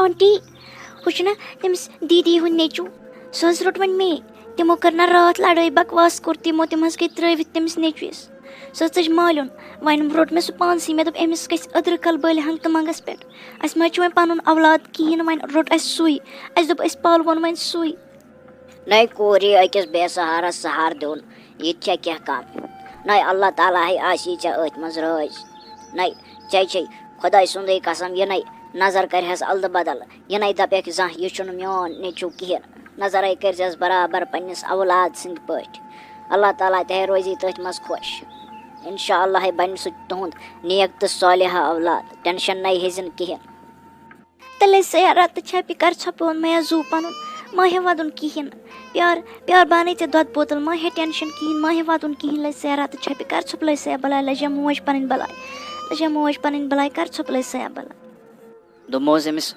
aunty ہُہ چھُنا تٔمِس دیٖدی ہُنٛد نیٚچوٗ سُہ حظ روٚٹ وۄنۍ مے تِمو کٔر نا راتھ لڑٲے بکواس کوٚر تِم حظ گٔے ترٛٲوِتھ تٔمِس نیٚچوِس سُہ حظ ژٔج مالیُن وۄنۍ روٚٹ مےٚ سُہ پانسٕے مےٚ دوٚپ أمِس گژھِ أدرٕ کل بٔلۍ ہنٛگ تہٕ منٛگس پٮ۪ٹھ اَسہِ ما چھُ وۄنۍ پنُن اولاد کِہیٖنۍ نہٕ وۄنۍ روٚٹ اَسہِ سُے اَسہِ دوٚپ أسۍ پالوُن وۄنۍ سُے نَے کوٗر یی أکِس بے سہارس سہارٕ دیُن یہِ تہِ چھےٚ کینٛہہ کَم نَے اللہ تعالیٰ ہے آسی ژےٚ أتھۍ منٛز رٲزۍ نَے ژےٚ چھے خۄداے سُنٛدٕے قسم یہِ نَے نظر کَرِہَس اَلدٕ بدل یہِ نَے دَپٮ۪کھ زانٛہہ یہِ چھُنہٕ میون نیٚچوٗ کِہیٖنۍ نظرے کٔرۍزٮ۪س برابر پنٛنِس اولاد سٕنٛدۍ پٲٹھۍ اللہ تعالیٰ تہِ ہے روزی تٔتھۍ منٛز خۄش اِنشاء اللہ ہے بَنہِ سُہ تُہُنٛد نیک تہٕ صالحہ اولاد ٹٮ۪نشَن نَے ہیٚزِن کِہیٖنۍ تیٚلے سیارا تہٕ چھپہِ کر ژھۄپون مےٚ زوٗ پَنُن ما ہے وَدُن کِہیٖنۍ نہٕ پیار بانَے ژےٚ دۄدٕ بوتل ما ہے ٹٮ۪نشَن کِہیٖنۍ ما ہے وَدُن کِہیٖنۍ لَجہِ سیارا تہٕ چھپہِ کر ژھۄپ لَجہِ سیا بلاے لَجیا موج پَنٕنۍ بلاے کر ژھۄپ لَجہِ سیا بلاے دوٚپمو حظ أمِس